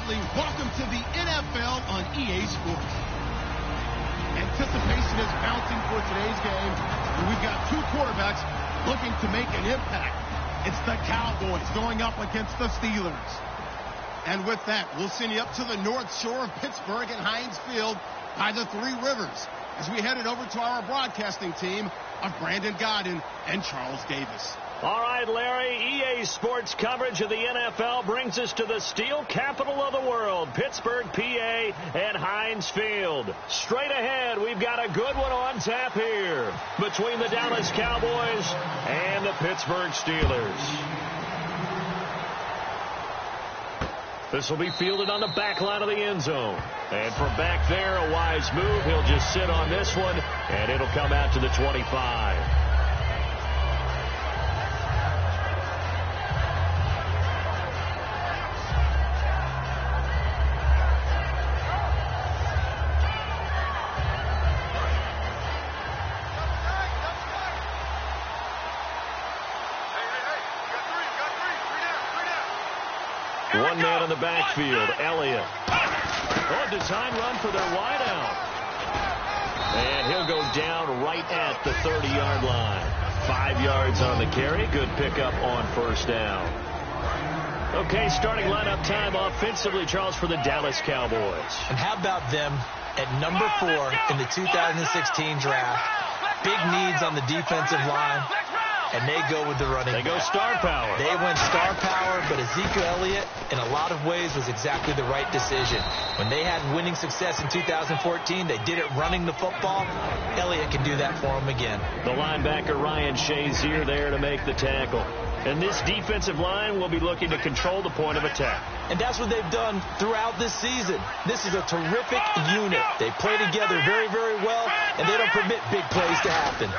family. Welcome to the NFL on EA Sports. Anticipation is mounting for today's game. And we've got two quarterbacks looking to make an impact. It's the Cowboys going up against the Steelers. And with that, we'll send you up to the north shore of Pittsburgh and Heinz Field by the Three Rivers as we headed over to our broadcasting team of Brandon Godden and Charles Davis. All right, Larry, EA Sports coverage of the NFL brings us to the steel capital of the world, Pittsburgh, PA, and Heinz Field. Straight ahead, we've got a good one on tap here between the Dallas Cowboys and the Pittsburgh Steelers. This will be fielded on the back line of the end zone. And from back there, a wise move. He'll just sit on this one, and it'll come out to the 25. One man in the backfield, Elliott. Oh, design run for their wideout. And he'll go down right at the 30-yard line. 5 yards on the carry. Good pickup on first down. Okay, starting lineup time offensively, Charles, for the Dallas Cowboys. And how about them at number 4 in the 2016 draft? Big needs on the defensive line. And they go with the running back. They go star power. They went star power, but Ezekiel Elliott, in a lot of ways, was exactly the right decision. When they had winning success in 2014, they did it running the football. Elliott can do that for them again. The linebacker, Ryan Shazier, there to make the tackle. And this defensive line will be looking to control the point of attack. And that's what they've done throughout this season. This is a terrific unit. They play together very, very well, and they don't permit big plays to happen.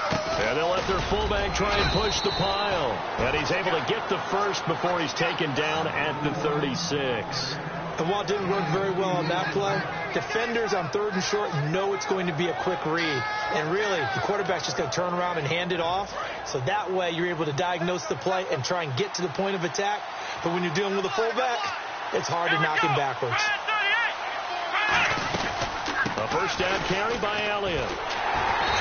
And they'll let their fullback try and push the pile. And he's able to get the first before he's taken down at the 36. And while it didn't work very well on that play, defenders on 3rd and short know it's going to be a quick read. And really, the quarterback's just going to turn around and hand it off. So that way, you're able to diagnose the play and try and get to the point of attack. But when you're dealing with a fullback, it's hard to knock him backwards. A first down carry by Elliott.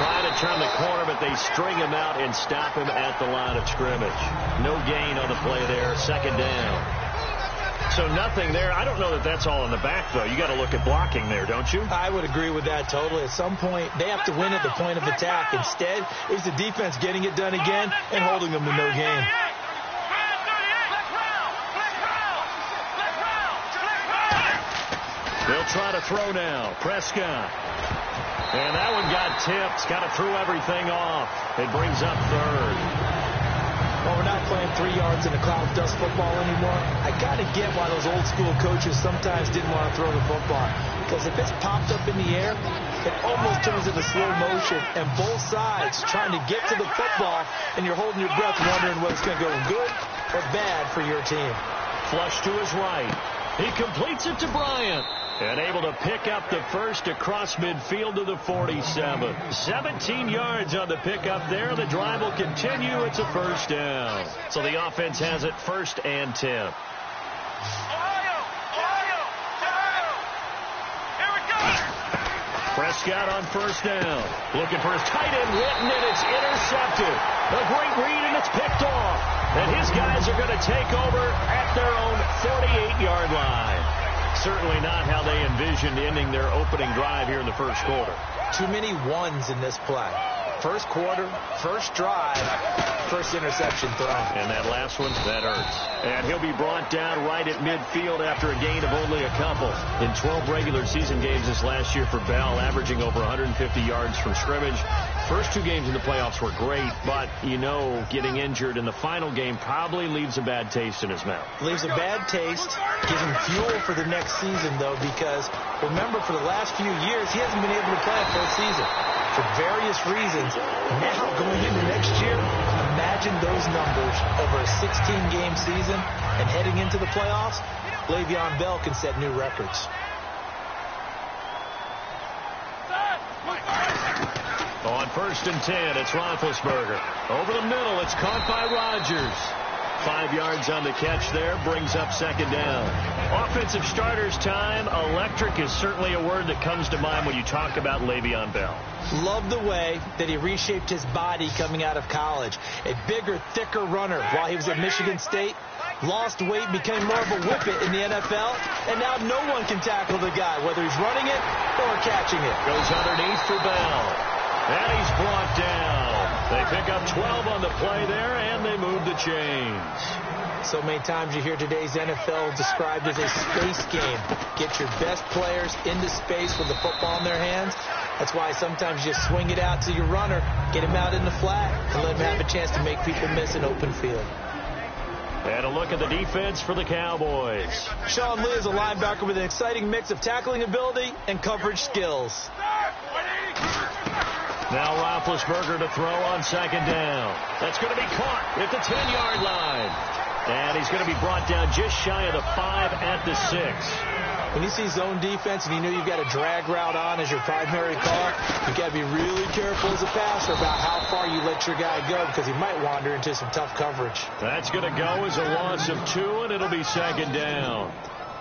Trying to turn the corner, but they string him out and stop him at the line of scrimmage. No gain on the play there. Second down. So nothing there. I don't know that that's all in the back, though. You got to look at blocking there, don't you? I would agree with that totally. At some point, they have to win at the point of attack. Instead, it was the defense getting it done again and holding them to no gain. They'll try to throw now. Prescott. And that one got tipped. Kind of threw everything off. It brings up 3rd. Well, we're not playing 3 yards in a cloud of dust football anymore. I got to get why those old school coaches sometimes didn't want to throw the football. Because if it's popped up in the air, it almost turns into slow motion. And both sides trying to get to the football, and you're holding your breath wondering whether it's going to go good or bad for your team. Flush to his right. He completes it to Bryant. And able to pick up the first across midfield to the 47. 17 yards on the pickup there. The drive will continue. It's a first down. So the offense has it 1st and 10. Prescott on first down. Looking for his tight end, Witten, and it's intercepted. A great read, and it's picked off. And his guys are going to take over at their own 48-yard line. Certainly not how they envisioned ending their opening drive here in the first quarter. Too many ones in this play. First quarter, first drive, first interception thrown. And that last one, that hurts. And he'll be brought down right at midfield after a gain of only a couple. In 12 regular season games this last year for Bell, averaging over 150 yards from scrimmage. First 2 games in the playoffs were great, but, you know, getting injured in the final game probably leaves a bad taste in his mouth. Leaves a bad taste, gives him fuel for the next season, though, because, remember, for the last few years, he hasn't been able to play a full season for various reasons. Now, going into next year, imagine those numbers over a 16-game season, and heading into the playoffs, Le'Veon Bell can set new records. On 1st and 10, it's Roethlisberger. Over the middle, it's caught by Rodgers. 5 yards on the catch there. Brings up second down. Offensive starters time. Electric is certainly a word that comes to mind when you talk about Le'Veon Bell. Love the way that he reshaped his body coming out of college. A bigger, thicker runner while he was at Michigan State. Lost weight, became more of a whippet in the NFL, and now no one can tackle the guy, whether he's running it or catching it. Goes underneath for Bell. And he's brought down. They pick up 12 on the play there, and they move the chains. So many times you hear today's NFL described as a space game. Get your best players into space with the football in their hands. That's why sometimes you swing it out to your runner, get him out in the flat, and let him have a chance to make people miss an open field. And a look at the defense for the Cowboys. Sean Lee is a linebacker with an exciting mix of tackling ability and coverage skills. Now Roethlisberger to throw on second down. That's going to be caught at the 10-yard line. And he's going to be brought down just shy of the 5 at the 6. When you see zone defense and you know you've got a drag route on as your primary call, you've got to be really careful as a passer about how far you let your guy go because he might wander into some tough coverage. That's going to go as a loss of 2, and it'll be second down.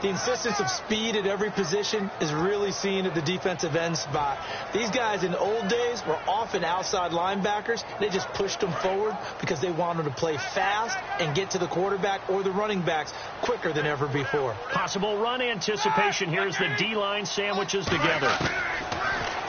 The insistence of speed at every position is really seen at the defensive end spot. These guys in the old days were often outside linebackers. They just pushed them forward because they wanted to play fast and get to the quarterback or the running backs quicker than ever before. Possible run anticipation here as the D-line sandwiches together.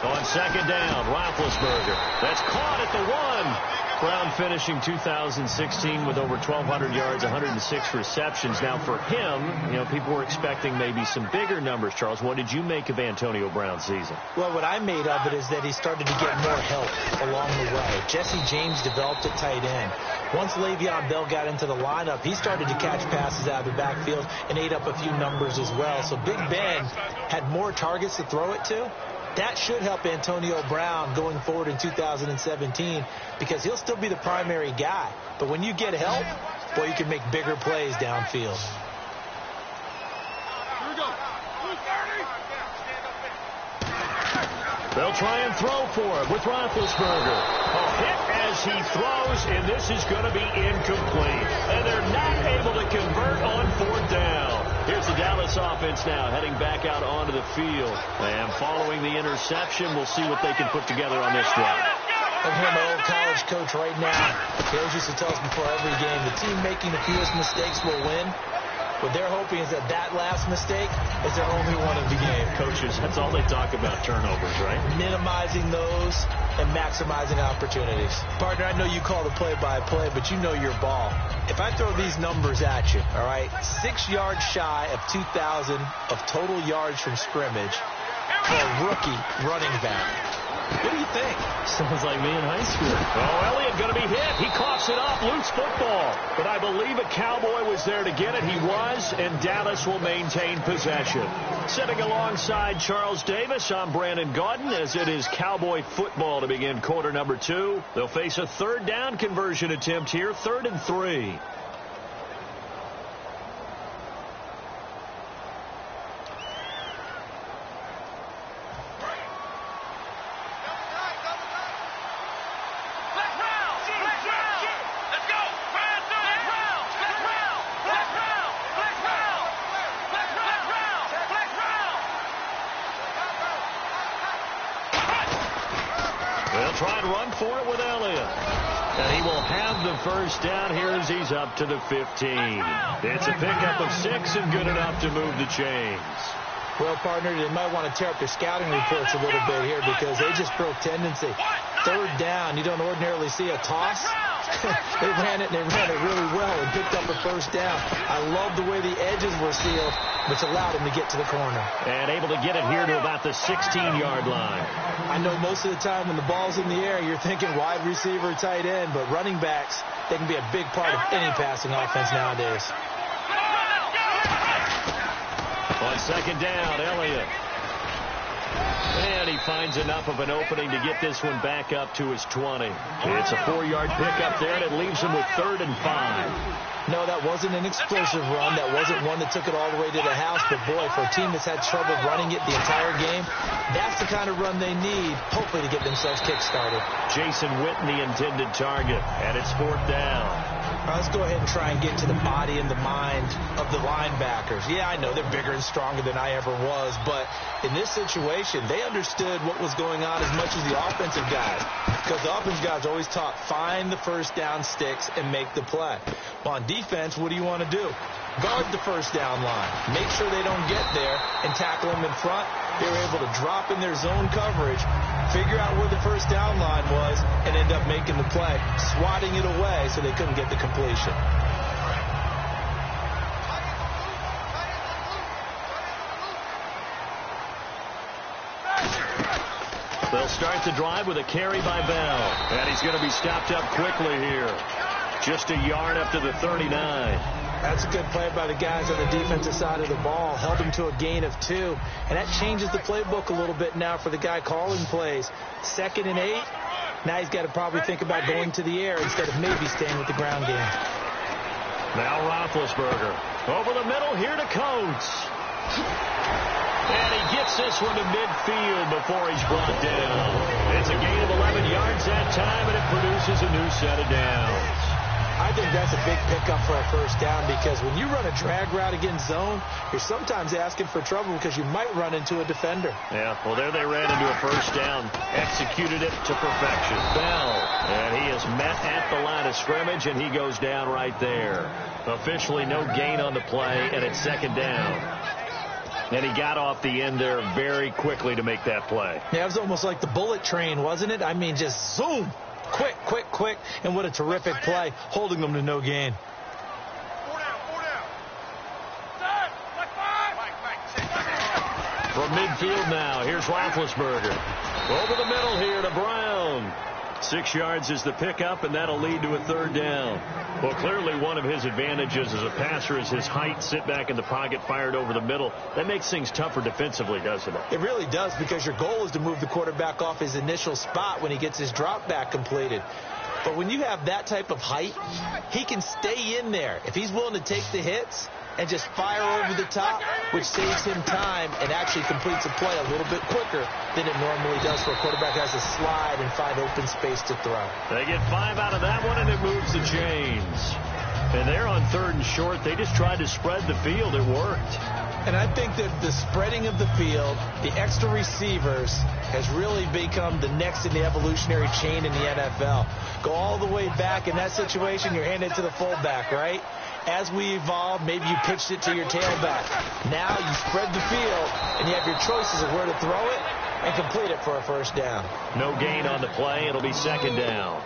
On second down, Roethlisberger. That's caught at the 1. Brown finishing 2016 with over 1,200 yards, 106 receptions. Now, for him, people were expecting maybe some bigger numbers. Charles, what did you make of Antonio Brown's season? Well, what I made of it is that he started to get more help along the way. Jesse James developed at tight end. Once Le'Veon Bell got into the lineup, he started to catch passes out of the backfield and ate up a few numbers as well. So Big Ben had more targets to throw it to. That should help Antonio Brown going forward in 2017 because he'll still be the primary guy. But when you get help, boy, you can make bigger plays downfield. Here we go. They'll try and throw for it with Roethlisberger. A hit as he throws, and this is going to be incomplete. And they're not able to convert on 4th down. Here's the Dallas offense now heading back out onto the field. And following the interception, we'll see what they can put together on this drive. I'm here, my old college coach right now. He always used to tell us before every game, the team making the fewest mistakes will win. What they're hoping is that last mistake is their only one of the game. Coaches, that's all they talk about, turnovers, right? Minimizing those and maximizing opportunities. Partner, I know you call the play-by-play, but you know your ball. If I throw these numbers at you, all right, 6 yards shy of 2,000 of total yards from scrimmage for a rookie running back. What do you think? Sounds like me in high school. Oh, Elliott going to be hit. He coughs it up. Loose football. But I believe a Cowboy was there to get it. He was, and Dallas will maintain possession. Sitting alongside Charles Davis, I'm Brandon Gaudin, as it is Cowboy football to begin quarter number 2. They'll face a 3rd down conversion attempt here, 3rd and 3. Try and run for it with Elliott. And he will have the first down here as he's up to the 15. It's a pickup of 6 and good enough to move the chains. Well, partner, they might want to tear up their scouting reports a little bit here because they just broke tendency. 3rd down, you don't ordinarily see a toss. They ran it really well and picked up a first down. I love the way the edges were sealed, which allowed him to get to the corner. And able to get it here to about the 16-yard line. I know most of the time when the ball's in the air, you're thinking wide receiver, tight end, but running backs, they can be a big part of any passing offense nowadays. On second down, Elliott. And he finds enough of an opening to get this one back up to his 20. It's a 4-yard pickup there, and it leaves him with 3rd and 5. No, that wasn't an explosive run. That wasn't one that took it all the way to the house. But, boy, for a team that's had trouble running it the entire game, that's the kind of run they need, hopefully, to get themselves kick-started. Jason Witten, the intended target, and it's 4th down. Let's go ahead and try and get to the body and the mind of the linebackers. Yeah, I know they're bigger and stronger than I ever was, but in this situation, they understood what was going on as much as the offensive guys, because the offensive guys always taught, find the first down sticks and make the play. Well, on defense, what do you want to do? Guard the first down line. Make sure they don't get there and tackle them in front. They were able to drop in their zone coverage, figure out where the first down line was, and end up making the play, swatting it away so they couldn't get the completion. They'll start the drive with a carry by Bell. And he's going to be stopped up quickly here. Just a yard up to the 39. That's a good play by the guys on the defensive side of the ball. Held him to a gain of 2. And that changes the playbook a little bit now for the guy calling plays. 2nd and 8. Now he's got to probably think about going to the air instead of maybe staying with the ground game. Now Roethlisberger. Over the middle, here to Coates. And he gets this one to midfield before he's brought down. It's a gain of 11 yards that time, and it produces a new set of downs. I think that's a big pickup for a first down, because when you run a drag route against zone, you're sometimes asking for trouble because you might run into a defender. Yeah, well, there they ran into a first down. Executed it to perfection. Bell, and he is met at the line of scrimmage, and he goes down right there. Officially no gain on the play, and it's 2nd down. And he got off the end there very quickly to make that play. Yeah, it was almost like the bullet train, wasn't it? I mean, just zoom. Quick, quick, quick. And what a terrific play, holding them to no gain. From midfield now, here's Roethlisberger. Over the middle here to Brown. 6 yards is the pickup, and that'll lead to a 3rd down. Well, clearly one of his advantages as a passer is his height. Sit back in the pocket, fired over the middle. That makes things tougher defensively, doesn't it? It really does, because your goal is to move the quarterback off his initial spot when he gets his drop back completed. But when you have that type of height, he can stay in there. If he's willing to take the hits and just fire over the top, which saves him time and actually completes a play a little bit quicker than it normally does for a quarterback who has a slide and find open space to throw. They get 5 out of that one, and it moves the chains. And they're on 3rd and short. They just tried to spread the field. It worked. And I think that the spreading of the field, the extra receivers, has really become the next in the evolutionary chain in the NFL. Go all the way back in that situation, you're handed to the fullback, right? As we evolve, maybe you pitched it to your tailback. Now you spread the field, and you have your choices of where to throw it and complete it for a first down. No gain on the play. It'll be 2nd down.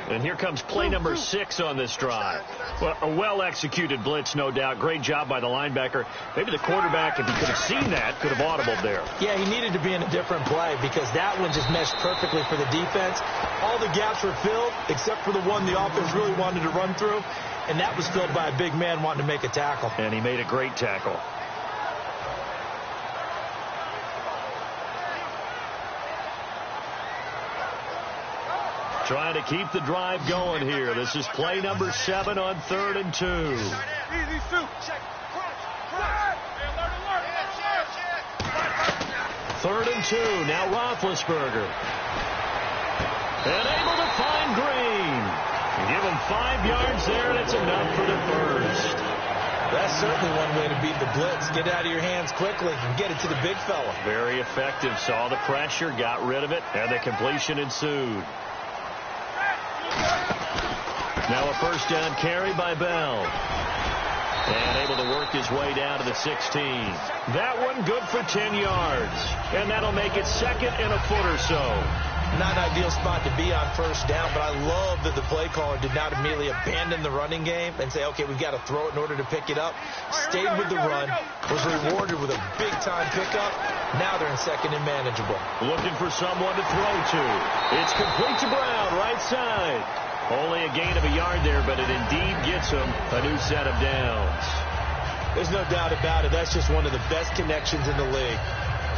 And here comes play number 6 on this drive. Well, a well-executed blitz, no doubt. Great job by the linebacker. Maybe the quarterback, if he could have seen that, could have audibled there. Yeah, he needed to be in a different play, because that one just meshed perfectly for the defense. All the gaps were filled except for the one the offense really wanted to run through, and that was filled by a big man wanting to make a tackle. And he made a great tackle. Trying to keep the drive going here. This is play number 7 on 3rd and 2. 3rd and 2. Now Roethlisberger. And able to find Green. Give him 5 yards there, and it's enough for the first. That's certainly one way to beat the blitz. Get it out of your hands quickly and get it to the big fella. Very effective. Saw the pressure, got rid of it, and the completion ensued. Now a first down carry by Bell. And able to work his way down to the 16. That one good for 10 yards. And that'll make it 2nd and a foot or so. Not an ideal spot to be on first down, but I love that the play caller did not immediately abandon the running game and say, okay, we've got to throw it in order to pick it up. Stayed with the run, was rewarded with a big-time pickup. Now they're in 2nd and manageable. Looking for someone to throw to. It's complete to Brown, right side. Only a gain of a yard there, but it indeed gets him a new set of downs. There's no doubt about it. That's just one of the best connections in the league.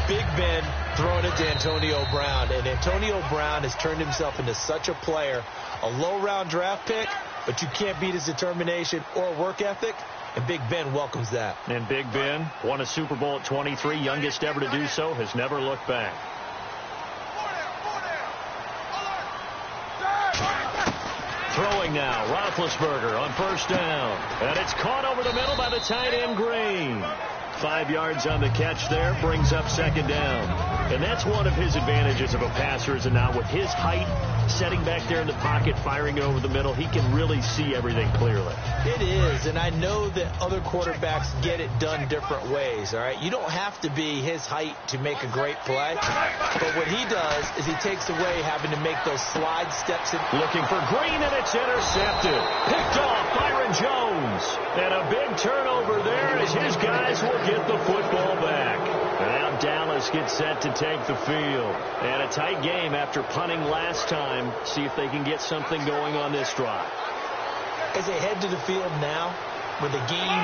Big Ben throwing it to Antonio Brown, and Antonio Brown has turned himself into such a player. A low-round draft pick, but you can't beat his determination or work ethic, and Big Ben welcomes that. And Big Ben won a Super Bowl at 23, youngest ever to do so, has never looked back. Throwing now, Roethlisberger on first down. And it's caught over the middle by the tight end, Green. 5 yards on the catch there, brings up second down. And that's one of his advantages of a passer, is now with his height, setting back there in the pocket, firing it over the middle, he can really see everything clearly. It is, and I know that other quarterbacks get it done different ways, all right? You don't have to be his height to make a great play, but what he does is he takes away having to make those slide steps. Looking for Green, and it's intercepted. Picked off Byron Jones. And a big turnover there as his guys will get the football back. Now Dallas gets set to take the field. And a tight game after punting last time. See if they can get something going on this drive. As they head to the field now, with the game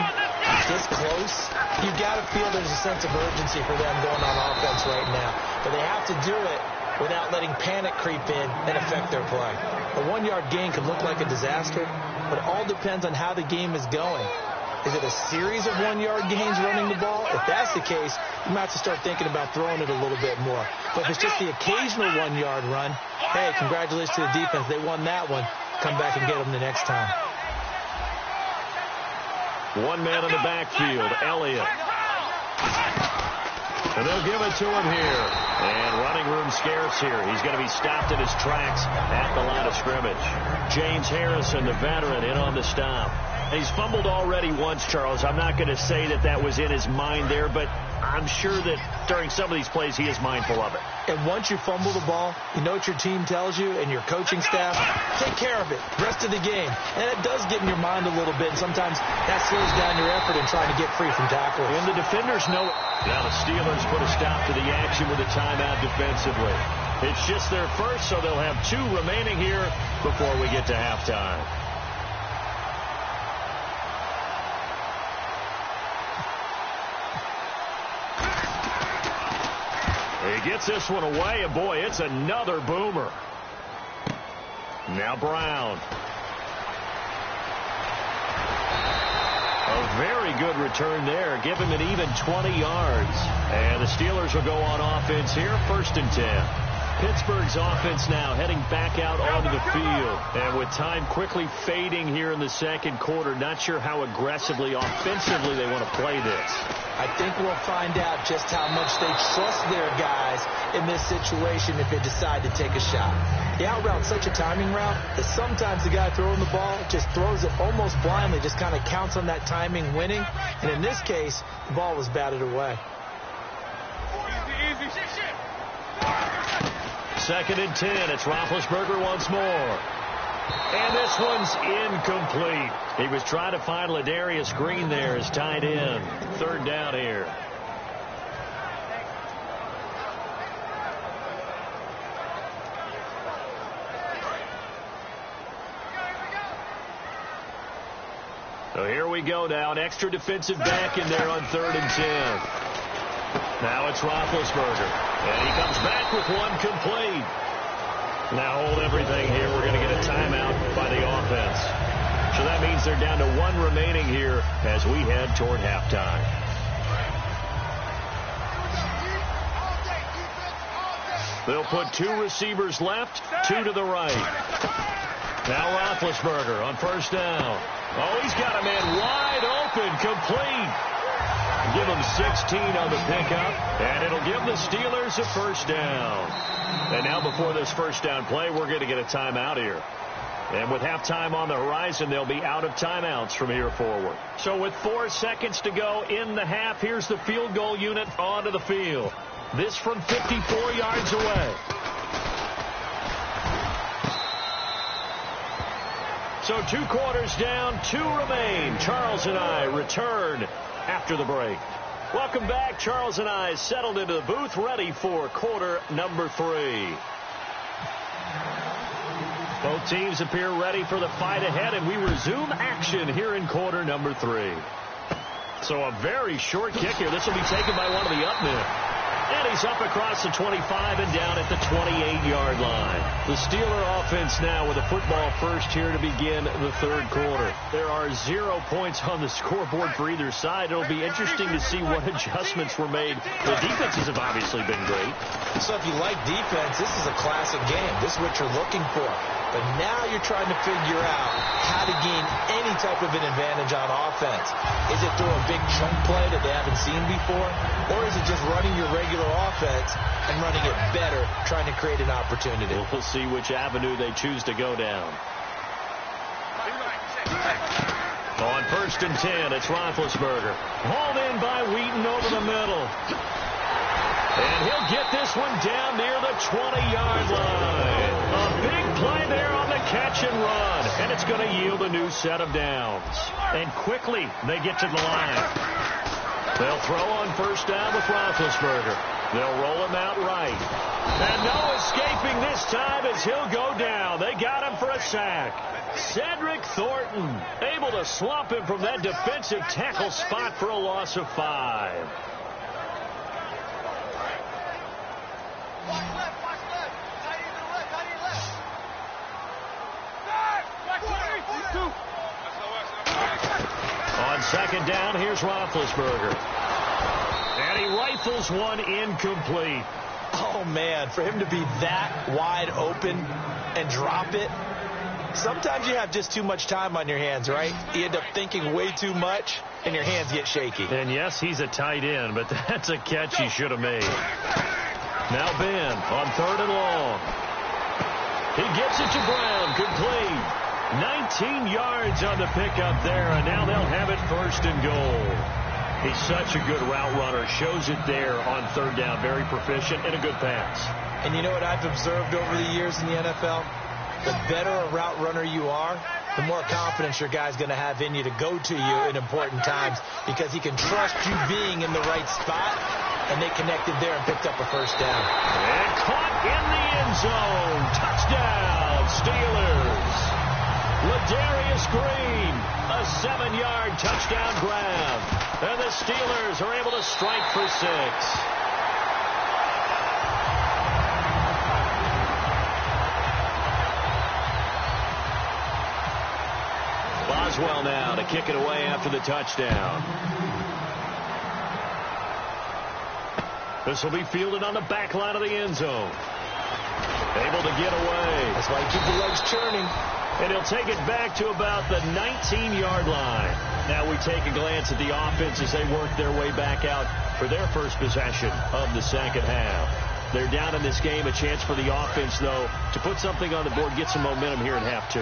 this close, you've got to feel there's a sense of urgency for them going on offense right now. But they have to do it without letting panic creep in and affect their play. A 1-yard gain could look like a disaster, but it all depends on how the game is going. Is it a series of 1-yard gains running the ball? If that's the case, you might have to start thinking about throwing it a little bit more. But if it's just the occasional 1-yard run, hey, congratulations to the defense. They won that one. Come back and get them the next time. One man in the backfield, Elliott. And they'll give it to him here. And running room scarce here. He's going to be stopped in his tracks at the line of scrimmage. James Harrison, the veteran, in on the stop. He's fumbled already once, Charles. I'm not going to say that that was in his mind there, but I'm sure that during some of these plays he is mindful of it. And once you fumble the ball, you know what your team tells you and your coaching staff? Take care of it. Rest of the game. And it does get in your mind a little bit, and sometimes that slows down your effort in trying to get free from tackles. And the defenders know it. Now the Steelers put a stop to the action with a timeout defensively. It's just their first, so they'll have 2 remaining here before we get to halftime. He gets this one away, and boy, it's another boomer. Now Brown. A very good return there. Give him an even 20 yards. And the Steelers will go on offense here, 1st and 10. Pittsburgh's offense now heading back out onto the field. And with time quickly fading here in the second quarter, not sure how aggressively, offensively they want to play this. I think we'll find out just how much they trust their guys in this situation if they decide to take a shot. The out route's such a timing route that sometimes the guy throwing the ball just throws it almost blindly, just kind of counts on that timing winning. And in this case, the ball was batted away. Second and 10. It's Roethlisberger once more. And this one's incomplete. He was trying to find Ladarius Green there as tight end. 3rd down here. So here we go now. An extra defensive back in there on 3rd and 10. Now it's Roethlisberger. And he comes back with one complete. Now hold everything here. We're going to get a timeout by the offense. So that means they're down to 1 remaining here as we head toward halftime. They'll put 2 receivers left, 2 to the right. Now Roethlisberger on 1st down. Oh, he's got a man wide open, complete. Give him 16 on the pickup, and it'll give the Steelers a 1st down. And now before this 1st down play, we're going to get a timeout here. And with halftime on the horizon, they'll be out of timeouts from here forward. So with 4 seconds to go in the half, here's the field goal unit onto the field. This from 54 yards away. So 2 quarters down, 2 remain. Charles and I return after the break. Welcome back. Charles and I settled into the booth, ready for quarter number 3. Both teams appear ready for the fight ahead, and we resume action here in quarter number 3. So a very short kick here. This will be taken by one of the up men. And he's up across the 25 and down at the 28-yard line. The Steeler offense now with a football first here to begin the third quarter. There are 0 points on the scoreboard for either side. It'll be interesting to see what adjustments were made. The defenses have obviously been great. So if you like defense, this is a classic game. This is what you're looking for. But now you're trying to figure out how to gain any type of an advantage on offense. Is it through a big chunk play that they haven't seen before? Or is it just running your regular offense and running it better, trying to create an opportunity? We'll see which avenue they choose to go down. On 1st and 10, it's Roethlisberger. Hauled in by Wheaton over the middle. And he'll get this one down near the 20-yard line. A big play there on the catch and run. And it's going to yield a new set of downs. And quickly, they get to the line. They'll throw on 1st down with Roethlisberger. They'll roll him out right. And no escaping this time as he'll go down. They got him for a sack. Cedric Thornton able to slump him from that defensive tackle spot for a loss of 5. On 2nd down, here's Roethlisberger. And he rifles one incomplete. Oh, man, for him to be that wide open and drop it. Sometimes you have just too much time on your hands, right? You end up thinking way too much, and your hands get shaky. And, yes, he's a tight end, but that's a catch he should have made. Now Ben on 3rd and long. He gets it to Brown, complete. 19 yards on the pickup there, and now they'll have it 1st and goal. He's such a good route runner. Shows it there on 3rd down. Very proficient and a good pass. And you know what I've observed over the years in the NFL? The better a route runner you are, the more confidence your guy's going to have in you to go to you in important times because he can trust you being in the right spot, and they connected there and picked up a 1st down. And caught in the end zone. Touchdown, Steelers. Ladarius Green, a 7-yard touchdown grab. And the Steelers are able to strike for 6. Boswell now to kick it away after the touchdown. This will be fielded on the back line of the end zone. Able to get away. That's why you keep the legs churning. And he'll take it back to about the 19-yard line. Now we take a glance at the offense as they work their way back out for their first possession of the second half. They're down in this game. A chance for the offense, though, to put something on the board, get some momentum here in half 2.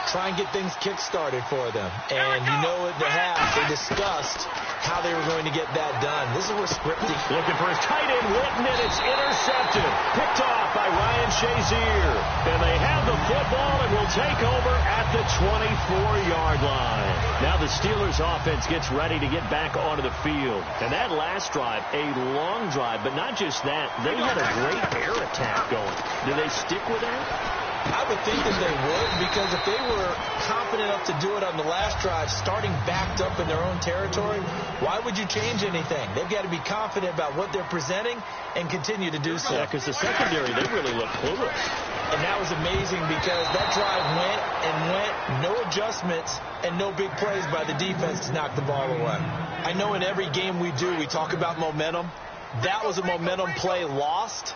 Try and get things kick-started for them. And you know at the half, they discussed how they were going to get that done. This is where scripting. Looking for his tight end, Witten, and it's intercepted. Picked off by Ryan Shazier. And they have the football and will take over at the 24-yard line. Now the Steelers offense gets ready to get back onto the field. And that last drive, a long drive, but not just that. They had a great air attack going. Do they stick with that? I would think that they would, because if they were confident enough to do it on the last drive, starting backed up in their own territory, why would you change anything? They've got to be confident about what they're presenting and continue to do so. Yeah, because the secondary, they really look clueless. And that was amazing because that drive went and went, no adjustments and no big plays by the defense to knock the ball away. I know in every game we do, we talk about momentum. That was a momentum play lost.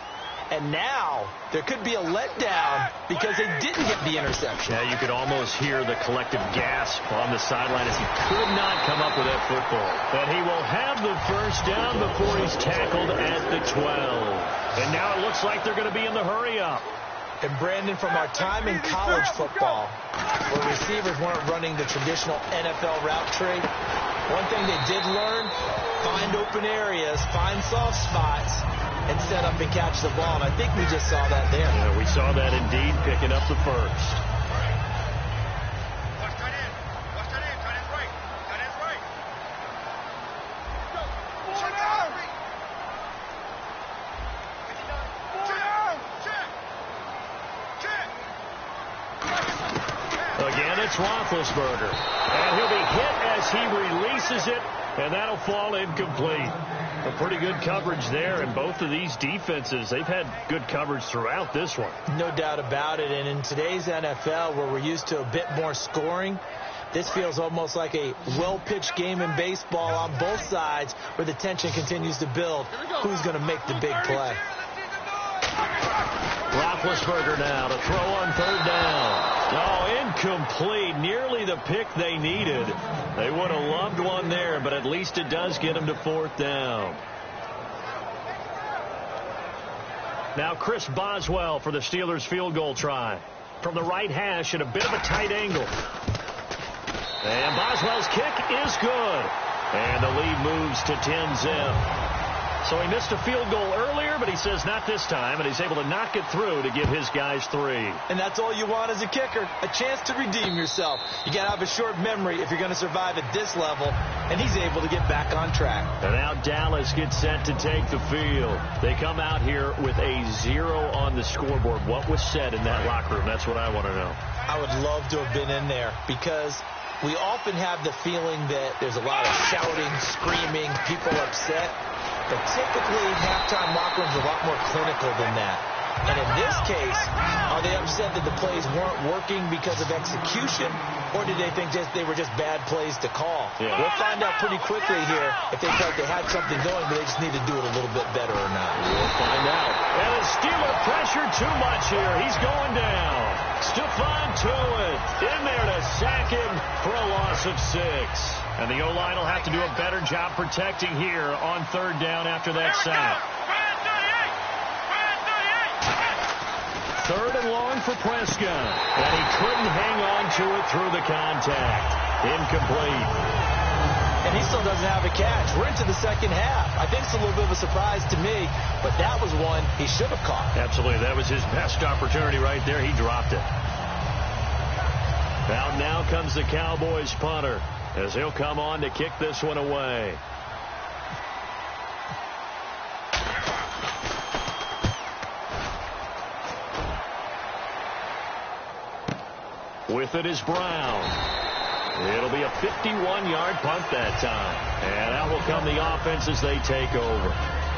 And now there could be a letdown because they didn't get the interception. Yeah, you could almost hear the collective gasp on the sideline as he could not come up with that football. And he will have the 1st down before he's tackled at the 12. And now it looks like they're going to be in the hurry-up. And, Brandon, from our time in college football, where receivers weren't running the traditional NFL route tree, one thing they did learn, find open areas, find soft spots, and set up and catch the ball. And I think we just saw that there. Yeah, we saw that indeed, picking up the 1st. Again, it's Roethlisberger. And he'll be hit as he releases it, and that'll fall incomplete. A pretty good coverage there, and both of these defenses, they've had good coverage throughout this one. No doubt about it, and in today's NFL, where we're used to a bit more scoring, this feels almost like a well-pitched game in baseball on both sides where the tension continues to build. Who's going to make the big play? Roethlisberger now to throw on third down. Oh, incomplete. Nearly the pick they needed. They would have loved one there, but at least it does get them to fourth down. Now Chris Boswell for the Steelers field goal try. From the right hash at a bit of a tight angle. And Boswell's kick is good. And the lead moves to 10-zip. So he missed a field goal earlier, but he says not this time, and he's able to knock it through to give his guys 3. And that's all you want as a kicker, a chance to redeem yourself. You got to have a short memory if you're going to survive at this level, and he's able to get back on track. And now Dallas gets set to take the field. They come out here with a 0 on the scoreboard. What was said in that locker room? That's what I want to know. I would love to have been in there because we often have the feeling that there's a lot of shouting, screaming, people upset. But typically, halftime locker rooms are a lot more clinical than that. And in this case, are they upset that the plays weren't working because of execution, or did they think they were just bad plays to call? Yeah. We'll find out pretty quickly here if they felt they had something going, but they just need to do it a little bit better or not. We'll find out. And the Steeler pressure too much here. He's going down. Stephon Tuitt in there to sack him for a loss of 6. And the O-line will have to do a better job protecting here on third down after that sack. 3rd and long for Prescott. And he couldn't hang on to it through the contact. Incomplete. And he still doesn't have a catch. We're into the second half. I think it's a little bit of a surprise to me, but that was one he should have caught. Absolutely. That was his best opportunity right there. He dropped it. Now comes the Cowboys punter, as he'll come on to kick this one away. With it is Brown. It'll be a 51-yard punt that time. And out will come the offense as they take over.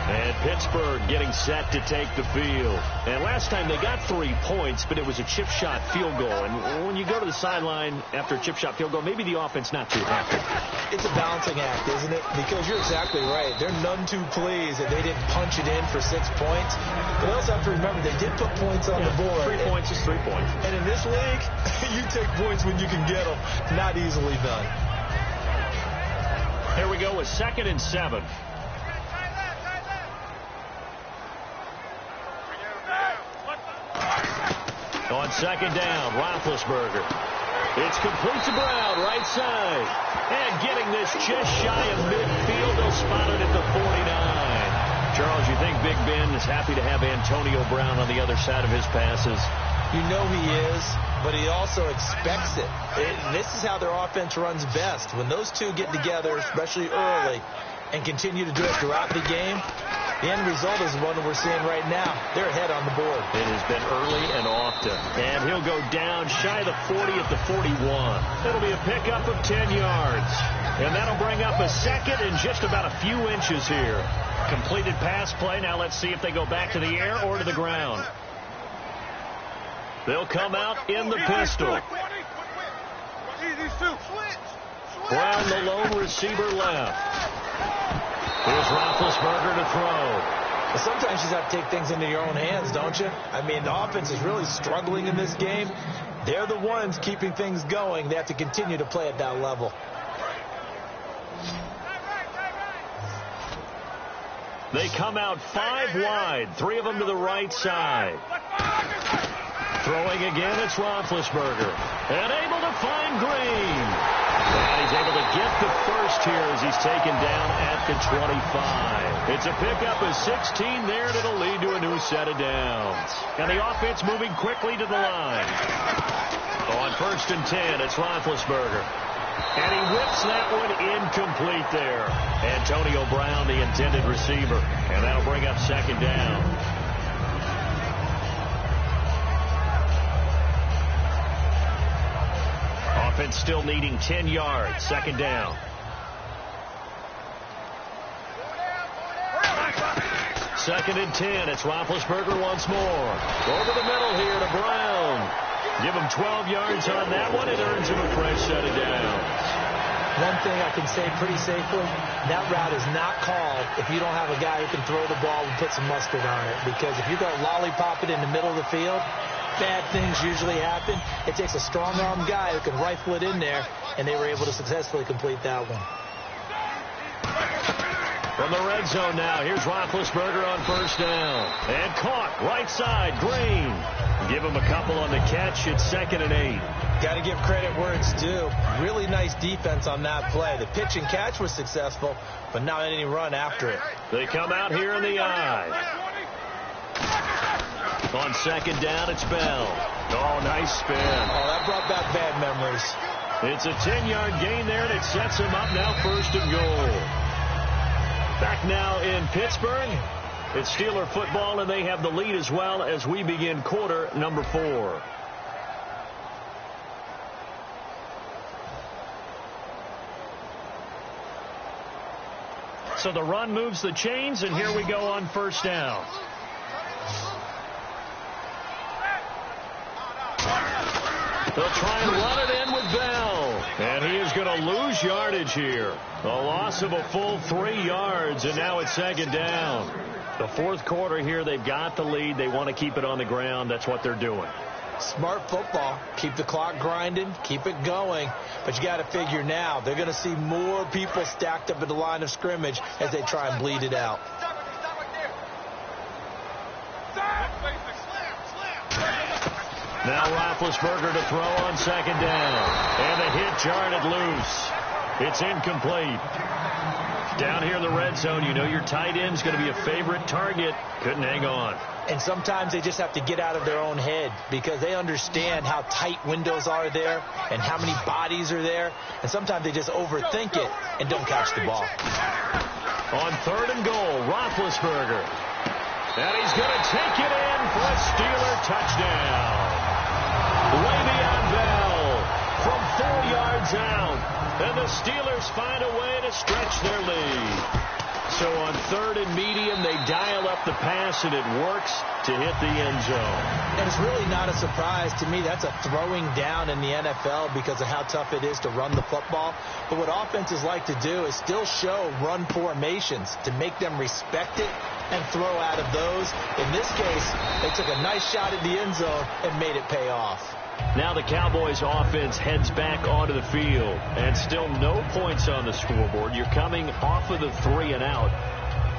And Pittsburgh getting set to take the field. And last time they got 3 points, but it was a chip shot field goal. And when you go to the sideline after a chip shot field goal, maybe the offense not too happy. It's a balancing act, isn't it? Because you're exactly right. They're none too pleased that they didn't punch it in for 6 points. But also have to remember they did put points on the board. 3 points is 3 points. And in this league, you take points when you can get them. Not easily done. Here we go with 2nd and 7. On 2nd down, Roethlisberger. It's complete to Brown, right side. And getting this just shy of midfield. They'll spot it at the 49. Charles, you think Big Ben is happy to have Antonio Brown on the other side of his passes? You know he is, but he also expects it. This is how their offense runs best. When those two get together, especially early, and continue to do it throughout the game, the end result is the one that we're seeing right now. They're ahead on the board. It has been early and often. And he'll go down shy of the 40 at the 41. It'll be a pickup of 10 yards. And that'll bring up a 2nd and just about a few inches here. Completed pass play. Now let's see if they go back to the air or to the ground. They'll come out in the pistol. Brown, the lone receiver, left. Here's Roethlisberger to throw. But sometimes you have to take things into your own hands, don't you? I mean, the offense is really struggling in this game. They're the ones keeping things going. They have to continue to play at that level. They come out 5 wide, 3 of them to the right side. Throwing again, it's Roethlisberger. And able to find Green. And he's able to get the first here as he's taken down at the 25. It's a pickup of 16 there, and it'll lead to a new set of downs. And the offense moving quickly to the line. On 1st and 10, it's Roethlisberger. And he whips that one incomplete there. Antonio Brown, the intended receiver. And that'll bring up 2nd down. Offense still needing 10 yards. 2nd down. 2nd and 10. It's Roethlisberger once more. Over the middle here to Brown. Give him 12 yards on that one. It earns him a fresh set of downs. One thing I can say pretty safely, that route is not called if you don't have a guy who can throw the ball and put some mustard on it. Because if you go lollipop it in the middle of the field, bad things usually happen. It takes a strong-arm guy who can rifle it in there, and they were able to successfully complete that one. From the red zone now, here's Roethlisberger on 1st down. And caught, right side, Green. Give him a couple on the catch. It's 2nd and 8. Got to give credit where it's due. Really nice defense on that play. The pitch and catch was successful, but not any run after it. They come out here in the eye. On 2nd down, it's Bell. Oh, nice spin. Oh, that brought back bad memories. It's a 10-yard gain there, and it sets him up now 1st and goal. Back now in Pittsburgh. It's Steeler football, and they have the lead as well as we begin quarter number 4. So the run moves the chains, and here we go on 1st down. They'll try and run it in with Bell. And he is going to lose yardage here. A loss of a full 3 yards, and now it's 2nd down. The 4th quarter here, they've got the lead. They want to keep it on the ground. That's what they're doing. Smart football. Keep the clock grinding. Keep it going. But you got to figure now, they're going to see more people stacked up at the line of scrimmage as they try and bleed it out. Now Roethlisberger to throw on 2nd down. And the hit jarred it loose. It's incomplete. Down here in the red zone, you know your tight end's going to be a favorite target. Couldn't hang on. And sometimes they just have to get out of their own head because they understand how tight windows are there and how many bodies are there. And sometimes they just overthink it and don't catch the ball. On 3rd and goal, Roethlisberger. And he's going to take it in for a Steeler touchdown. Le'Veon Bell from 4 yards out. And the Steelers find a way to stretch their lead. So on 3rd and medium, they dial up the pass, and it works to hit the end zone. And it's really not a surprise to me. That's a throwing down in the NFL because of how tough it is to run the football. But what offenses like to do is still show run formations to make them respect it and throw out of those. In this case, they took a nice shot at the end zone and made it pay off. Now the Cowboys offense heads back onto the field, and still no points on the scoreboard. You're coming off of the 3 and out.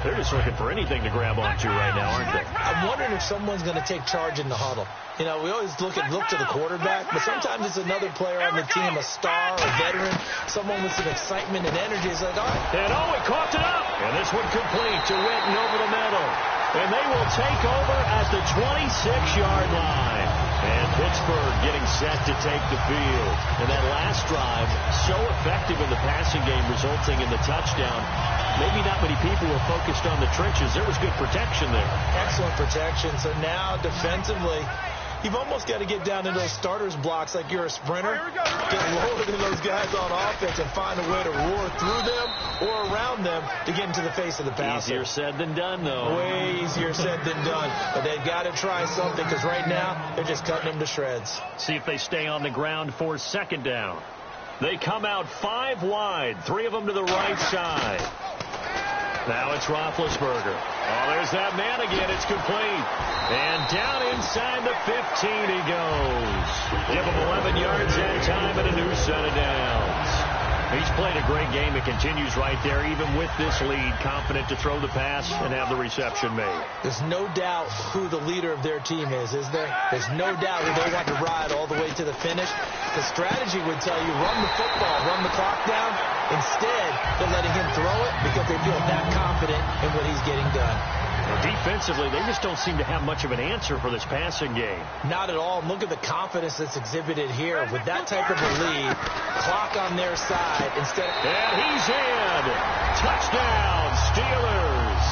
They're just looking for anything to grab onto right now, aren't they? I'm wondering if someone's going to take charge in the huddle. You know, we always look to the quarterback, but sometimes it's another player on the team, a star, a veteran, someone with some excitement and energy. It's like, all right. And he coughed it up. And this one complete to Witten over the middle. And they will take over at the 26-yard line. And Pittsburgh getting set to take the field. And that last drive, so effective in the passing game, resulting in the touchdown. Maybe not many people were focused on the trenches. There was good protection there. Excellent protection. So now defensively, you've almost got to get down to those starters blocks like you're a sprinter. Get lower than those guys on offense and find a way to roar through them or around them to get into the face of the passer. Easier said than done, though. Way easier said than done. But they've got to try something because right now they're just cutting them to shreds. See if they stay on the ground for 2nd down. They come out 5 wide, 3 of them to the right side. Now it's Roethlisberger. Oh, there's that man again. It's complete. And down inside the 15 he goes. Give him 11 yards that time and a new set of downs. He's played a great game. It continues right there, even with this lead, confident to throw the pass and have the reception made. There's no doubt who the leader of their team is there? There's no doubt who they want to ride all the way to the finish. The strategy would tell you, run the football, run the clock down. Instead, they're letting him throw it because they feel that confident in what he's getting done. Well, defensively, they just don't seem to have much of an answer for this passing game. Not at all. Look at the confidence that's exhibited here. With that type of a lead, clock on their side instead of... And he's in. Touchdown, Steelers.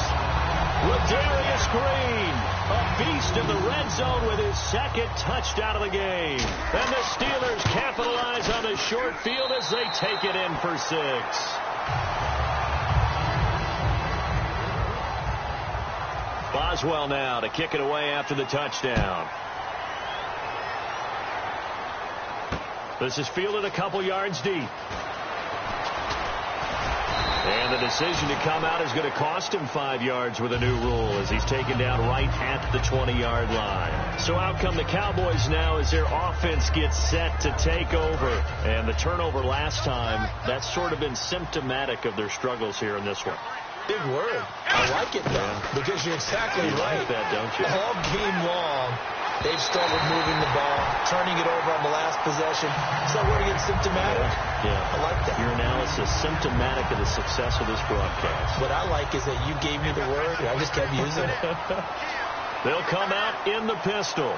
Ladarius Green, a beast in the red zone with his 2nd touchdown of the game. And the Steelers capitalize on the short field as they take it in for 6. Boswell now to kick it away after the touchdown. This is fielded a couple yards deep. And the decision to come out is going to cost him 5 yards with a new rule as he's taken down right at the 20-yard line. So out come the Cowboys now as their offense gets set to take over. And the turnover last time, that's sort of been symptomatic of their struggles here in this one. Big word. I like it, though, because you're exactly right. Like that, don't you? All game long, they've struggled moving the ball, turning it over on the last possession. Is that where it gets symptomatic? Yeah. I like that. Your analysis, symptomatic of the success of this broadcast. What I like is that you gave me the word, and I just kept using it. They'll come out in the pistol.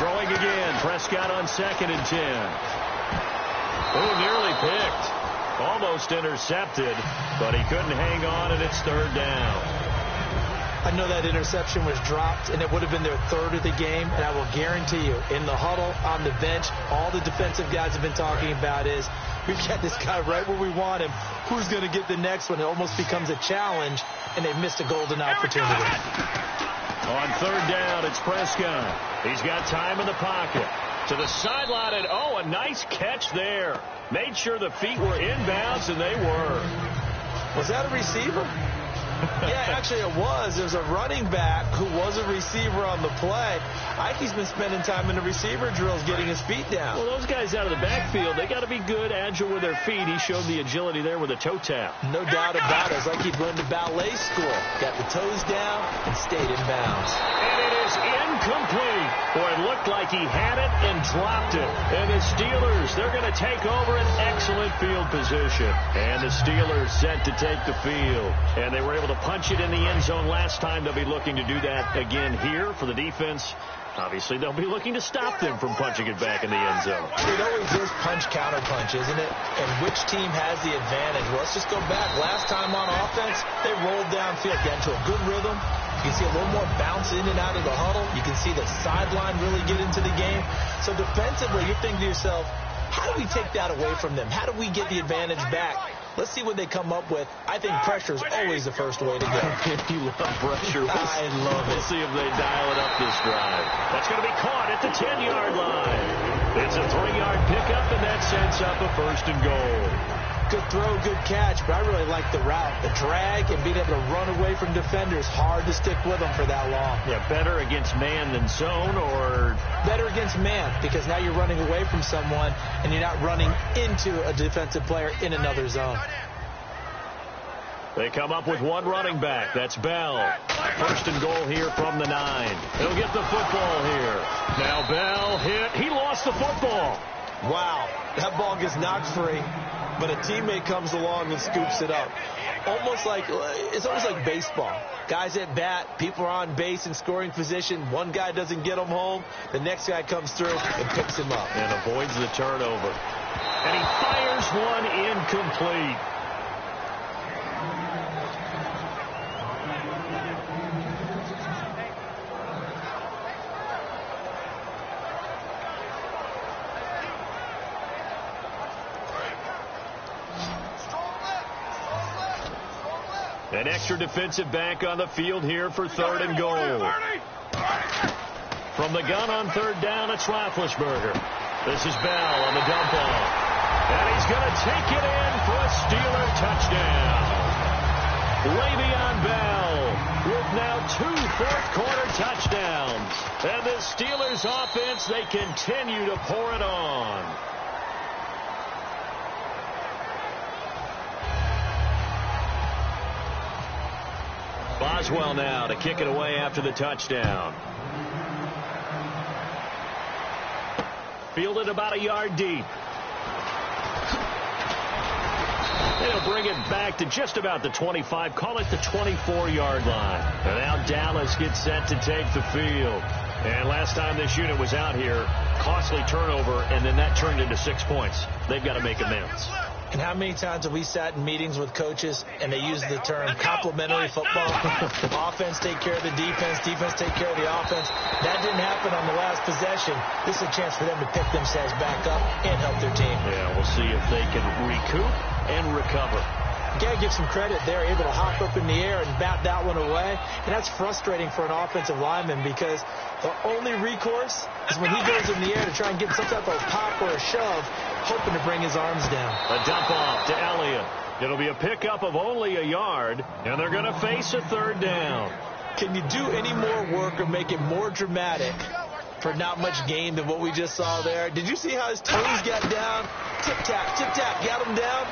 Throwing again. Prescott on 2nd and 10. Oh, nearly picked. Almost intercepted, but he couldn't hang on, and it's 3rd down. I know that interception was dropped, and it would have been their 3rd of the game, and I will guarantee you, in the huddle, on the bench, all the defensive guys have been talking about is, we've got this guy right where we want him. Who's going to get the next one? It almost becomes a challenge, and they've missed a golden opportunity. On 3rd down, it's Prescott. He's got time in the pocket. To the sideline, and oh, a nice catch there. Made sure the feet were inbounds, and they were. Was that a receiver? Yeah, actually it was. There's a running back who was a receiver on the play. Ikey's been spending time in the receiver drills getting his feet down. Well, those guys out of the backfield, they got to be good, agile with their feet. He showed the agility there with a toe tap. No doubt about it. It's like he'd run to ballet school. Got the toes down and stayed in bounds. And it is incomplete. Boy, it looked like he had it and dropped it. And the Steelers, they're going to take over an excellent field position. And the Steelers set to take the field. And they were able to punch it in the end zone last time. They'll be looking to do that again here for the defense. Obviously, they'll be looking to stop them from punching it back in the end zone. It always is punch-counter-punch, isn't it? And which team has the advantage? Well, let's just go back. Last time on offense, they rolled downfield, got into a good rhythm. You can see a little more bounce in and out of the huddle. You can see the sideline really get into the game. So defensively, you're thinking to yourself, how do we take that away from them? How do we get the advantage back? Let's see what they come up with. I think pressure is always the first way to go. You love pressure. I love it. We'll see if they dial it up this drive. That's going to be caught at the 10-yard line. It's a 3-yard pickup, and that sets up a 1st and goal. Good throw, good catch, but I really like the route. The drag and being able to run away from defenders, hard to stick with them for that long. Yeah, better against man than zone, or? Better against man, because now you're running away from someone and you're not running into a defensive player in another zone. They come up with one running back. That's Bell. 1st and goal here from the 9. He'll get the football here. Now Bell hit. He lost the football. Wow, that ball gets knocked free, but a teammate comes along and scoops it up. It's almost like baseball. Guys at bat, people are on base in scoring position. One guy doesn't get him home. The next guy comes through and picks him up. And avoids the turnover. And he fires one incomplete. An extra defensive back on the field here for 3rd and goal. From the gun on 3rd down, it's Roethlisberger. This is Bell on the dump off. And he's going to take it in for a Steeler touchdown. Le'Veon Bell with now 2 fourth-quarter touchdowns. And the Steelers offense, they continue to pour it on. Boswell now to kick it away after the touchdown. Fielded about a yard deep. They'll bring it back to just about the 25. Call it the 24-yard line. And now Dallas gets set to take the field. And last time this unit was out here, costly turnover, and then that turned into 6 points. They've got to make amends. And how many times have we sat in meetings with coaches and they use the term complementary football? Offense take care of the defense, defense take care of the offense. That didn't happen on the last possession. This is a chance for them to pick themselves back up and help their team. Yeah, we'll see if they can recoup and recover. You got to give some credit. They're able to hop up in the air and bat that one away. And that's frustrating for an offensive lineman because the only recourse is when he goes in the air to try and get some type of pop or a shove, hoping to bring his arms down. A dump off to Elliott. It'll be a pickup of only a yard, and they're going to face a third down. Can you do any more work or make it more dramatic for not much gain than what we just saw there? Did you see how his toes got down? Tip-tap, got him down.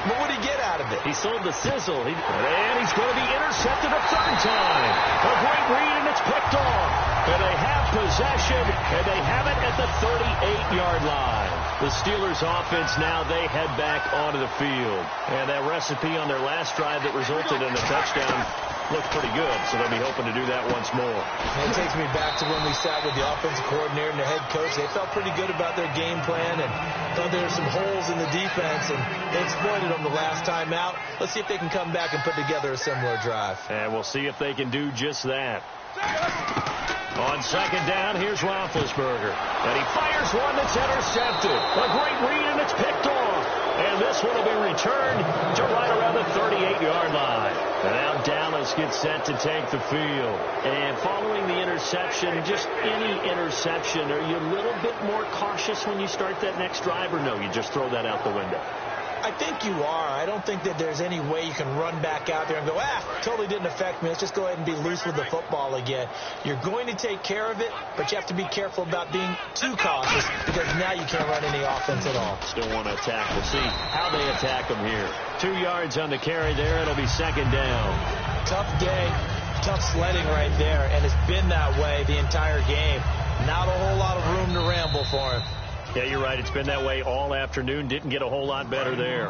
But what did he get out of it? He sold the sizzle. And he's going to be intercepted a third time. A great read, and it's picked off. And they have possession, and they have it at the 38-yard line. The Steelers offense now, they head back onto the field. And that recipe on their last drive that resulted in a touchdown looked pretty good, so they'll be hoping to do that once more. It takes me back to when we sat with the offensive coordinator and the head coach. They felt pretty good about their game plan and thought there were some holes in the defense, and they exploited them the last time out. Let's see if they can come back and put together a similar drive. And we'll see if they can do just that. On second down, here's Roethlisberger. And he fires one that's intercepted. A great read, and it's picked off. And this one will be returned to right around the 38-yard line. And now Dallas gets set to take the field. And following the interception, just any interception, are you a little bit more cautious when you start that next drive, or no, you just throw that out the window? I think you are. I don't think that there's any way you can run back out there and go, totally didn't affect me. Let's just go ahead and be loose with the football again. You're going to take care of it, but you have to be careful about being too cautious because now you can't run any offense at all. Still want to attack. We'll see how they attack them here. 2 yards on the carry there. It'll be second down. Tough day, tough sledding right there, and it's been that way the entire game. Not a whole lot of room to ramble for him. Yeah, you're right. It's been that way all afternoon. Didn't get a whole lot better there.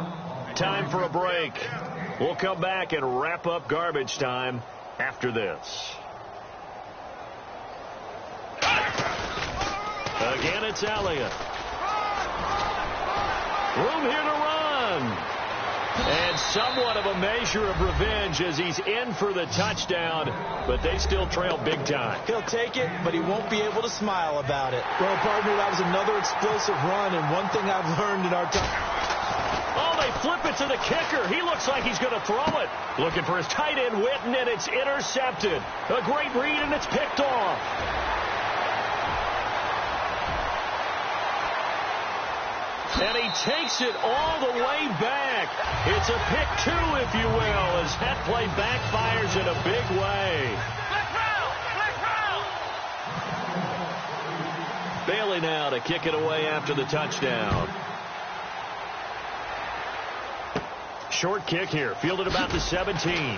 Time for a break. We'll come back and wrap up garbage time after this. Again, it's Elliott. Room here to run. And somewhat of a measure of revenge as he's in for the touchdown, but they still trail big time. He'll take it, but he won't be able to smile about it. Well, partner, that was another explosive run, and one thing I've learned in our time. Oh, they flip it to the kicker. He looks like he's going to throw it. Looking for his tight end, Witten, and it's intercepted. A great read, and it's picked off. And he takes it all the way back. It's a pick two, if you will, as that play backfires in a big way. Bailey now to kick it away after the touchdown. Short kick here, fielded about the 17.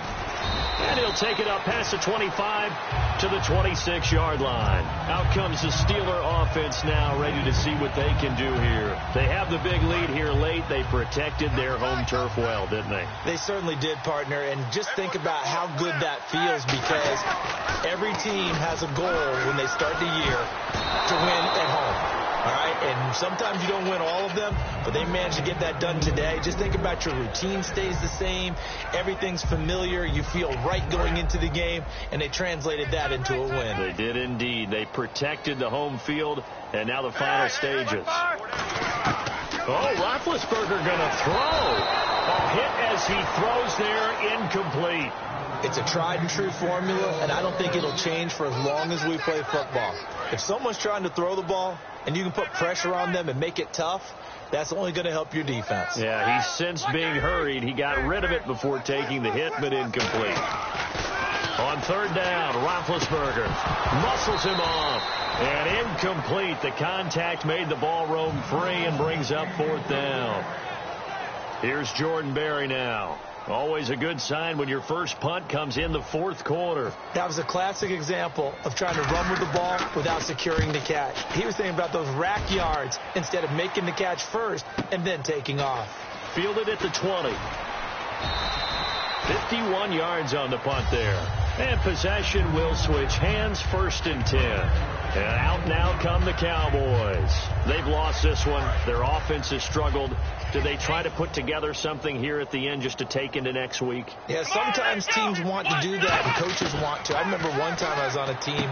And he'll take it up past the 25 to the 26-yard line. Out comes the Steeler offense now, ready to see what they can do here. They have the big lead here late. They protected their home turf well, didn't they? They certainly did, partner. And just think about how good that feels, because every team has a goal when they start the year to win at home. All right, and sometimes you don't win all of them, but they managed to get that done today. Just think about your routine stays the same. Everything's familiar. You feel right going into the game, and they translated that into a win. They did indeed. They protected the home field, and now the final stages. Oh, Roethlisberger going to throw. A hit as he throws there, incomplete. It's a tried-and-true formula, and I don't think it'll change for as long as we play football. If someone's trying to throw the ball and you can put pressure on them and make it tough, that's only going to help your defense. Yeah, he's sensed being hurried. He got rid of it before taking the hit, but incomplete. On third down, Roethlisberger muscles him off. And incomplete. The contact made the ball roam free and brings up fourth down. Here's Jordan Berry now. Always a good sign when your first punt comes in the fourth quarter. That was a classic example of trying to run with the ball without securing the catch. He was thinking about those rack yards instead of making the catch first and then taking off. Fielded at the 20. 51 yards on the punt there. And possession will switch hands, first and 10. And out now come the Cowboys. They've lost this one. Their offense has struggled. Do they try to put together something here at the end just to take into next week? Yeah, sometimes teams want to do that and coaches want to. I remember one time I was on a team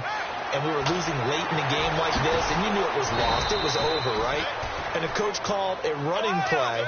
and we were losing late in the game like this, and you knew it was lost. It was over, right? And the coach called a running play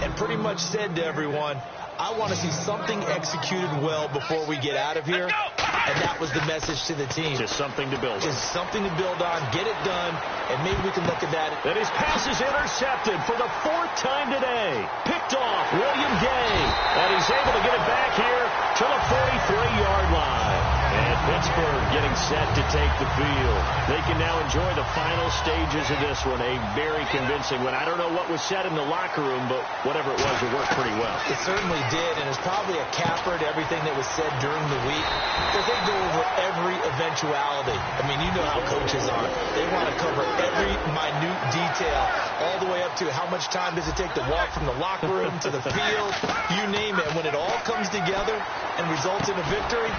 and pretty much said to everyone, I want to see something executed well before we get out of here. And that was the message to the team. Just something to build on. Just something to build on. Get it done. And maybe we can look at that. And his pass is intercepted for the 4th time today. Picked off William Gay. And he's able to get it back here to the 43-yard line. And Pittsburgh getting set to take the field. They can now enjoy the final stages of this one. A very convincing one. I don't know what was said in the locker room, but whatever it was, it worked pretty well. It certainly did, and it's probably a capper to everything that was said during the week. Because they go over every eventuality. I mean, you know how coaches are. They want to cover every minute detail, all the way up to how much time does it take to walk from the locker room to the field, you name it. When it all comes together and results in a victory,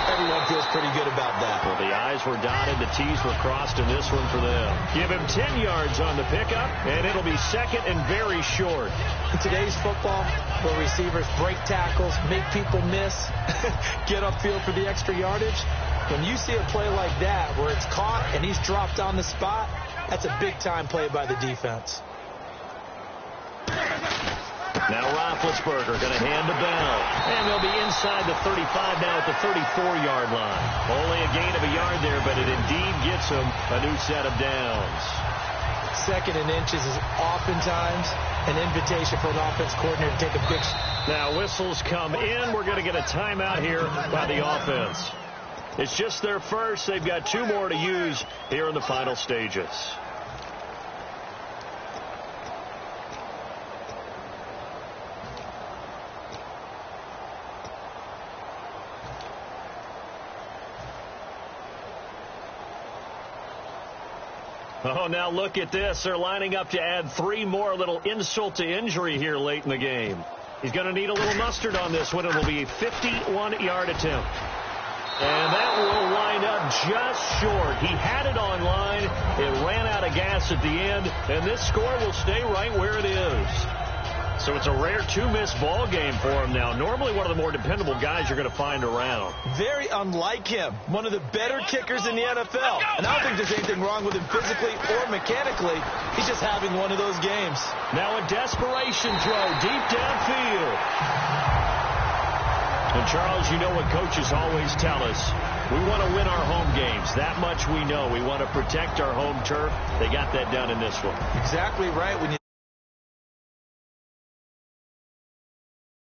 everyone feels pretty good about that. Well, the I's were dotted, the T's were crossed in this one for them. Give him 10 yards on the pickup, and it'll be second and very short. In today's football, where receivers break tackles, make people miss, get upfield for the extra yardage, when you see a play like that where it's caught and he's dropped on the spot, that's a big-time play by the defense. Now Roethlisberger going to hand to Bell. And they'll be inside the 35 now at the 34-yard line. Only a gain of a yard there, but it indeed gets them a new set of downs. 2nd and inches is oftentimes an invitation for an offense coordinator to take a big shot. Now whistles come in. We're going to get a timeout here by the offense. It's just their first. They've got 2 more to use here in the final stages. Oh, now look at this. They're lining up to add 3 more, little insult to injury here late in the game. He's going to need a little mustard on this one. It'll be a 51-yard attempt. And that will wind up just short. He had it on line. It ran out of gas at the end. And this score will stay right where it is. So it's a rare 2-miss ball game for him now. Normally one of the more dependable guys you're going to find around. Very unlike him. One of the better kickers in the NFL. And I don't think there's anything wrong with him physically or mechanically. He's just having one of those games. Now a desperation throw deep downfield. And Charles, you know what coaches always tell us. We want to win our home games. That much we know. We want to protect our home turf. They got that done in this one. Exactly right. When you